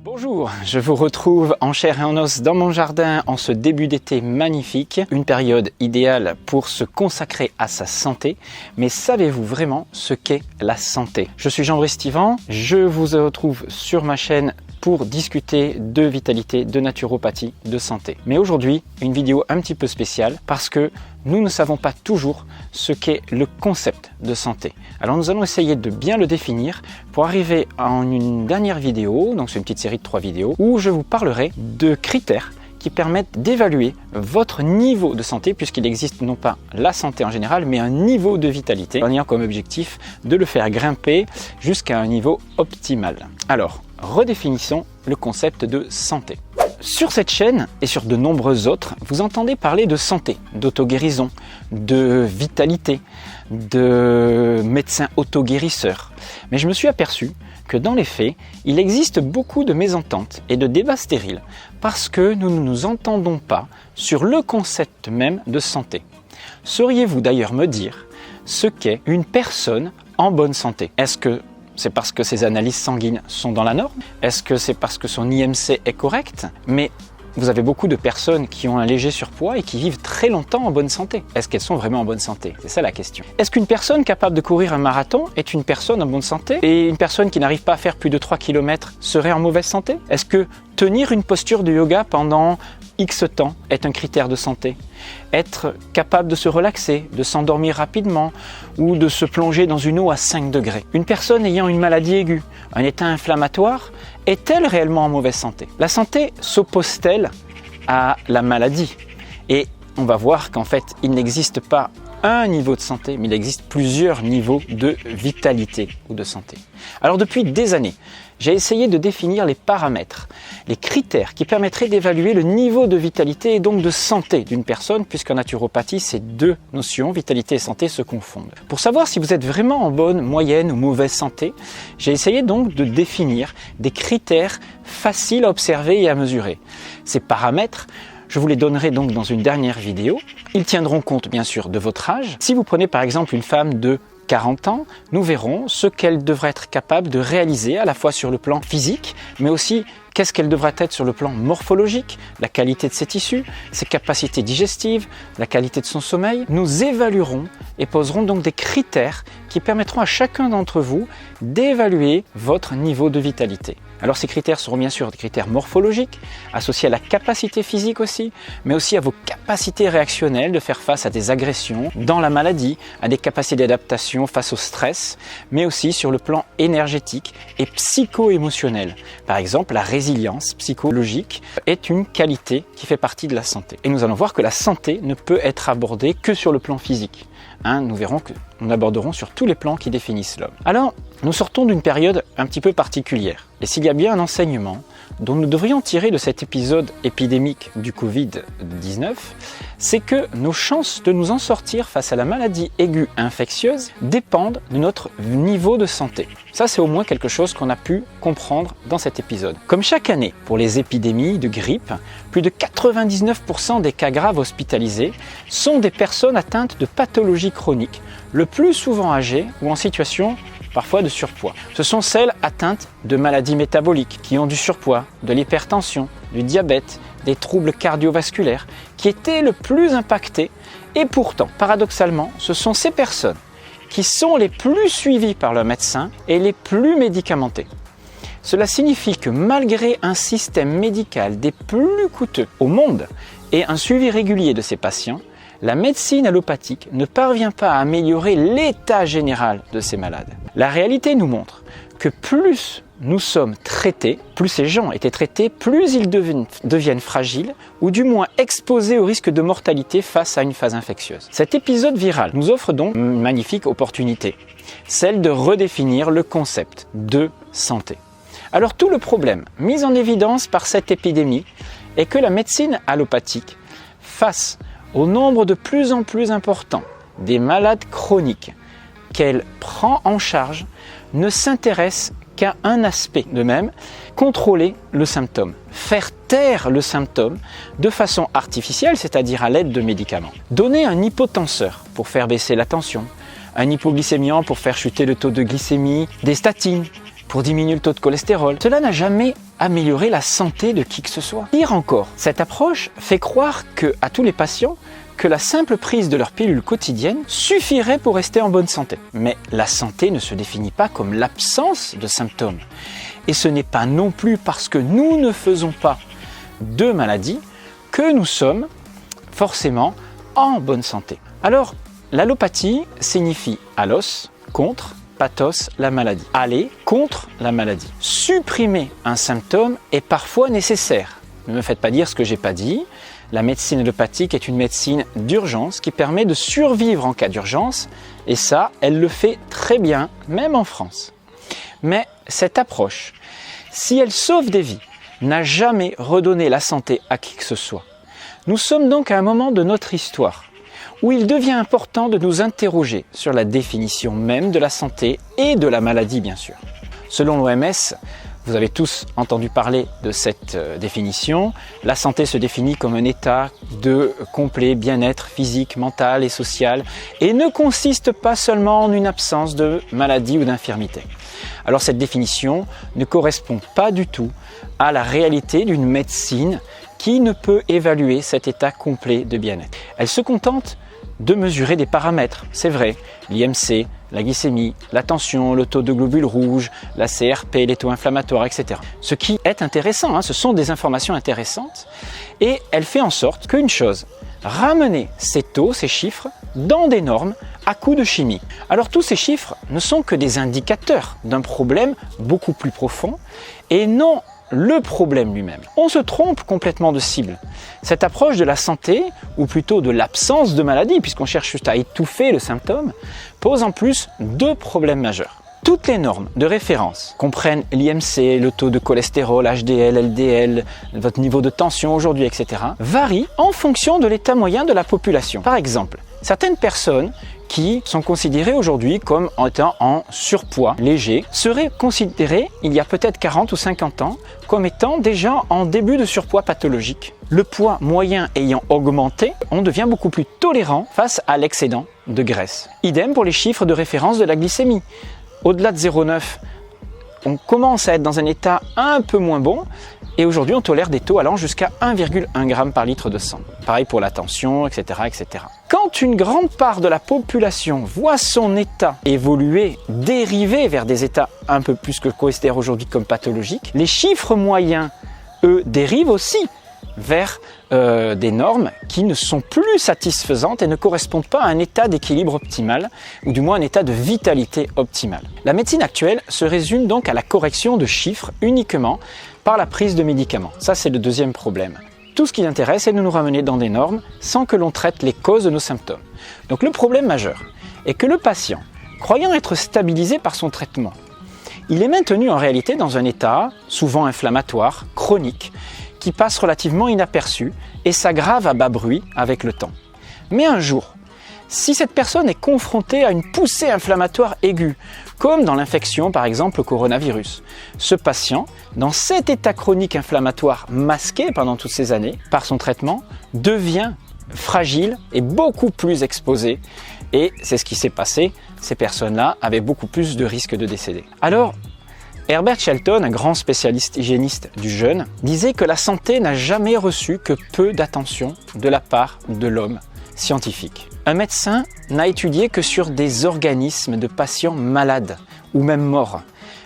Bonjour, je vous retrouve en chair et en os dans mon jardin en ce début d'été magnifique, une période idéale pour se consacrer à sa santé. Mais savez-vous vraiment ce qu'est la santé? Je suis Jean-Brice Tivan, je vous retrouve sur ma chaîne pour discuter de vitalité, de naturopathie, de santé. Mais aujourd'hui, une vidéo un petit peu spéciale parce que nous ne savons pas toujours ce qu'est le concept de santé. Alors nous allons essayer de bien le définir pour arriver en une dernière vidéo, donc c'est une petite série de 3 vidéos, où je vous parlerai de critères qui permettent d'évaluer votre niveau de santé, puisqu'il existe non pas la santé en général, mais un niveau de vitalité, en ayant comme objectif de le faire grimper jusqu'à un niveau optimal. Alors, redéfinissons le concept de santé. Sur cette chaîne et sur de nombreuses autres, vous entendez parler de santé, d'auto-guérison, de vitalité, de médecins auto-guérisseurs. Mais je me suis aperçu que dans les faits, il existe beaucoup de mésententes et de débats stériles parce que nous ne nous entendons pas sur le concept même de santé. Sauriez-vous d'ailleurs me dire ce qu'est une personne en bonne santé? Est-ce que c'est parce que ses analyses sanguines sont dans la norme? Est-ce que c'est parce que son IMC est correct? Mais vous avez beaucoup de personnes qui ont un léger surpoids et qui vivent très longtemps en bonne santé. Est-ce qu'elles sont vraiment en bonne santé? C'est ça la question. Est-ce qu'une personne capable de courir un marathon est une personne en bonne santé? Et une personne qui n'arrive pas à faire plus de 3 km serait en mauvaise santé? Est-ce que tenir une posture de yoga pendant X temps est un critère de santé? Être capable de se relaxer, de s'endormir rapidement ou de se plonger dans une eau à 5 degrés. Une personne ayant une maladie aiguë, un état inflammatoire, est-elle réellement en mauvaise santé? La santé s'oppose-t-elle à la maladie? Et on va voir qu'en fait, il n'existe pas un niveau de santé, mais il existe plusieurs niveaux de vitalité ou de santé. Alors depuis des années, j'ai essayé de définir les paramètres, les critères qui permettraient d'évaluer le niveau de vitalité et donc de santé d'une personne, puisqu'en naturopathie, ces deux notions, vitalité et santé, se confondent. Pour savoir si vous êtes vraiment en bonne, moyenne ou mauvaise santé, j'ai essayé donc de définir des critères faciles à observer et à mesurer. Ces paramètres, je vous les donnerai donc dans une dernière vidéo. Ils tiendront compte bien sûr de votre âge. Si vous prenez par exemple une femme de 40 ans, nous verrons ce qu'elle devrait être capable de réaliser à la fois sur le plan physique, mais aussi qu'est-ce qu'elle devrait être sur le plan morphologique, la qualité de ses tissus, ses capacités digestives, la qualité de son sommeil. Nous évaluerons et poserons donc des critères qui permettront à chacun d'entre vous d'évaluer votre niveau de vitalité. Alors ces critères seront bien sûr des critères morphologiques, associés à la capacité physique aussi, mais aussi à vos capacités réactionnelles de faire face à des agressions dans la maladie, à des capacités d'adaptation face au stress, mais aussi sur le plan énergétique et psycho-émotionnel. Par exemple, la résilience psychologique est une qualité qui fait partie de la santé. Et nous allons voir que la santé ne peut être abordée que sur le plan physique. Nous verrons que nous aborderons sur tous les plans qui définissent l'homme. Alors, nous sortons d'une période un petit peu particulière. Et s'il y a bien un enseignement dont nous devrions tirer de cet épisode épidémique du Covid-19, c'est que nos chances de nous en sortir face à la maladie aiguë infectieuse dépendent de notre niveau de santé. Ça, c'est au moins quelque chose qu'on a pu comprendre dans cet épisode. Comme chaque année, pour les épidémies de grippe, plus de 99% des cas graves hospitalisés sont des personnes atteintes de pathologies chroniques, le plus souvent âgées ou en situation parfois de surpoids. Ce sont celles atteintes de maladies métaboliques, qui ont du surpoids, de l'hypertension, du diabète, des troubles cardiovasculaires, qui étaient le plus impactées. Et pourtant, paradoxalement, ce sont ces personnes qui sont les plus suivies par leur médecin et les plus médicamentées. Cela signifie que malgré un système médical des plus coûteux au monde et un suivi régulier de ces patients, la médecine allopathique ne parvient pas à améliorer l'état général de ces malades. La réalité nous montre que plus nous sommes traités, plus ces gens étaient traités, plus ils deviennent fragiles ou du moins exposés au risque de mortalité face à une phase infectieuse. Cet épisode viral nous offre donc une magnifique opportunité, celle de redéfinir le concept de santé. Alors tout le problème mis en évidence par cette épidémie est que la médecine allopathique, face au nombre de plus en plus important des malades chroniques qu'elle prend en charge, ne s'intéresse qu'à un aspect. De même, contrôler le symptôme, faire taire le symptôme de façon artificielle, c'est-à-dire à l'aide de médicaments. Donner un hypotenseur pour faire baisser la tension, un hypoglycémiant pour faire chuter le taux de glycémie, des statines pour diminuer le taux de cholestérol. Cela n'a jamais améliorer la santé de qui que ce soit. Pire encore, cette approche fait croire à tous les patients que la simple prise de leur pilule quotidienne suffirait pour rester en bonne santé. Mais la santé ne se définit pas comme l'absence de symptômes. Et ce n'est pas non plus parce que nous ne faisons pas de maladie que nous sommes forcément en bonne santé. Alors, l'allopathie signifie allos, contre, pathos, la maladie. Aller contre la maladie. Supprimer un symptôme est parfois nécessaire. Ne me faites pas dire ce que j'ai pas dit. La médecine allopathique est une médecine d'urgence qui permet de survivre en cas d'urgence, et ça, elle le fait très bien, même en France. Mais cette approche, si elle sauve des vies, n'a jamais redonné la santé à qui que ce soit. Nous sommes donc à un moment de notre histoire où il devient important de nous interroger sur la définition même de la santé et de la maladie, bien sûr. Selon l'OMS, vous avez tous entendu parler de cette définition. La santé se définit comme un état de complet bien-être physique, mental et social et ne consiste pas seulement en une absence de maladie ou d'infirmité. Alors cette définition ne correspond pas du tout à la réalité d'une médecine qui ne peut évaluer cet état complet de bien-être. Elle se contente de mesurer des paramètres, c'est vrai, l'IMC, la glycémie, la tension, le taux de globules rouges, la CRP, les taux inflammatoires, etc. Ce qui est intéressant, ce sont des informations intéressantes et elle fait en sorte qu'une chose, ramener ces taux, ces chiffres, dans des normes à coup de chimie. Alors tous ces chiffres ne sont que des indicateurs d'un problème beaucoup plus profond et non le problème lui-même. On se trompe complètement de cible. Cette approche de la santé, ou plutôt de l'absence de maladie, puisqu'on cherche juste à étouffer le symptôme, pose en plus deux problèmes majeurs. Toutes les normes de référence comprennent l'IMC, le taux de cholestérol, HDL, LDL, votre niveau de tension aujourd'hui, etc., varient en fonction de l'état moyen de la population. Par exemple, certaines personnes qui sont considérées aujourd'hui comme étant en surpoids léger seraient considérées, il y a peut-être 40 ou 50 ans, comme étant déjà en début de surpoids pathologique. Le poids moyen ayant augmenté, on devient beaucoup plus tolérant face à l'excédent de graisse. Idem pour les chiffres de référence de la glycémie. Au-delà de 0,9, on commence à être dans un état un peu moins bon et aujourd'hui on tolère des taux allant jusqu'à 1,1 g par litre de sang. Pareil pour la tension, etc., etc. Quand une grande part de la population voit son état évoluer, dériver vers des états un peu plus que considérés aujourd'hui comme pathologiques, les chiffres moyens, eux, dérivent aussi vers des normes qui ne sont plus satisfaisantes et ne correspondent pas à un état d'équilibre optimal, ou du moins un état de vitalité optimal. La médecine actuelle se résume donc à la correction de chiffres uniquement par la prise de médicaments. Ça, c'est le deuxième problème. Tout ce qui intéresse est de nous ramener dans des normes sans que l'on traite les causes de nos symptômes. Donc le problème majeur est que le patient, croyant être stabilisé par son traitement, il est maintenu en réalité dans un état souvent inflammatoire, chronique, qui passe relativement inaperçu et s'aggrave à bas bruit avec le temps. Mais un jour, si cette personne est confrontée à une poussée inflammatoire aiguë, comme dans l'infection par exemple au coronavirus, ce patient, dans cet état chronique inflammatoire masqué pendant toutes ces années par son traitement, devient fragile et beaucoup plus exposé. Et c'est ce qui s'est passé, ces personnes-là avaient beaucoup plus de risques de décéder. Alors, Herbert Shelton, un grand spécialiste hygiéniste du jeûne, disait que la santé n'a jamais reçu que peu d'attention de la part de l'homme scientifique. Un médecin n'a étudié que sur des organismes de patients malades ou même morts.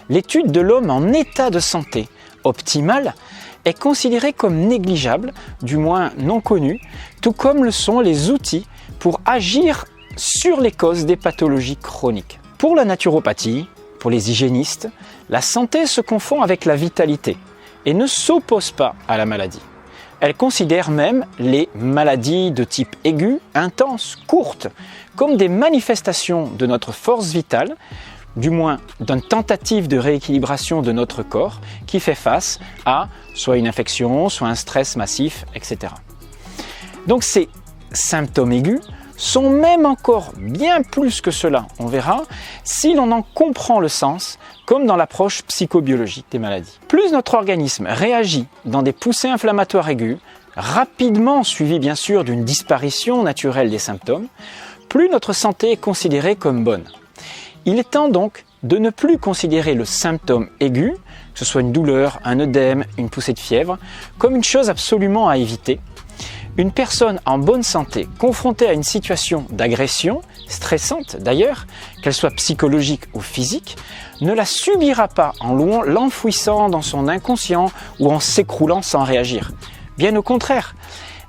L'étude de l'homme en état de santé optimale est considérée comme négligeable, du moins non connue, tout comme le sont les outils pour agir sur les causes des pathologies chroniques. Pour la naturopathie, pour les hygiénistes, la santé se confond avec la vitalité et ne s'oppose pas à la maladie. Elle considère même les maladies de type aigu, intenses, courtes, comme des manifestations de notre force vitale, du moins d'une tentative de rééquilibration de notre corps qui fait face à soit une infection, soit un stress massif, etc. Donc ces symptômes aigus sont même encore bien plus que cela, on verra, si l'on en comprend le sens, comme dans l'approche psychobiologique des maladies. Plus notre organisme réagit dans des poussées inflammatoires aiguës, rapidement suivies bien sûr d'une disparition naturelle des symptômes, plus notre santé est considérée comme bonne. Il est temps donc de ne plus considérer le symptôme aigu que ce soit une douleur, un œdème, une poussée de fièvre, comme une chose absolument à éviter. Une personne en bonne santé confrontée à une situation d'agression, stressante d'ailleurs, qu'elle soit psychologique ou physique, ne la subira pas en l'enfouissant dans son inconscient ou en s'écroulant sans réagir. Bien au contraire,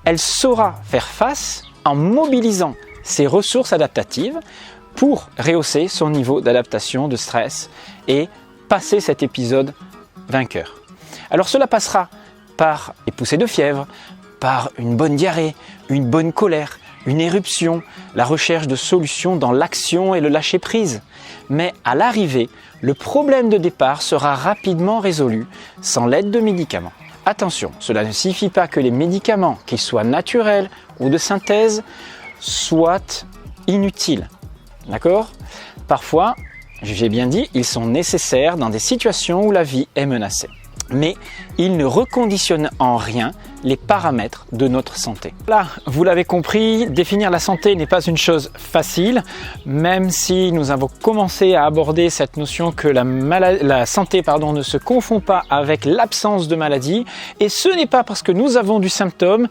elle saura faire face en mobilisant ses ressources adaptatives pour rehausser son niveau d'adaptation, de stress et passer cet épisode vainqueur. Alors cela passera par des poussées de fièvre, par une bonne diarrhée, une bonne colère, une éruption, la recherche de solutions dans l'action et le lâcher-prise. Mais à l'arrivée, le problème de départ sera rapidement résolu sans l'aide de médicaments. Attention, cela ne signifie pas que les médicaments, qu'ils soient naturels ou de synthèse, soient inutiles. D'accord ? Parfois, j'ai bien dit, ils sont nécessaires dans des situations où la vie est menacée. Mais ils ne reconditionnent en rien les paramètres de notre santé. Là, vous l'avez compris, définir la santé n'est pas une chose facile, même si nous avons commencé à aborder cette notion que la santé ne se confond pas avec l'absence de maladie. Et ce n'est pas parce que nous avons des symptômes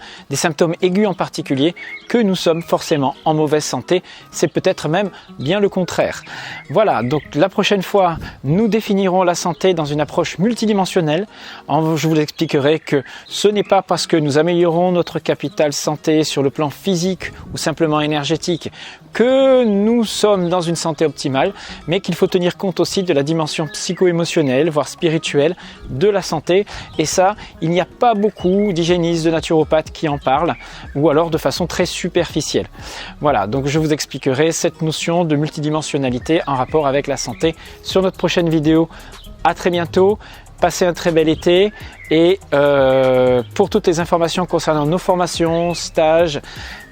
aigus en particulier, que nous sommes forcément en mauvaise santé. C'est peut-être même bien le contraire. Voilà, donc la prochaine fois, nous définirons la santé dans une approche multidimensionnelle. Je vous expliquerai que ce n'est pas parce que nous améliorons notre capital santé sur le plan physique ou simplement énergétique que nous sommes dans une santé optimale, mais qu'il faut tenir compte aussi de la dimension psycho-émotionnelle, voire spirituelle de la santé. Et ça, il n'y a pas beaucoup d'hygiénistes, de naturopathes qui en parlent, ou alors de façon très superficielle. Voilà, donc je vous expliquerai cette notion de multidimensionnalité en rapport avec la santé sur notre prochaine vidéo. À très bientôt. Passez un très bel été et pour toutes les informations concernant nos formations, stages,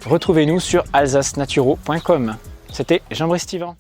retrouvez-nous sur alsacenaturo.com. C'était Jean-Brice Stivan.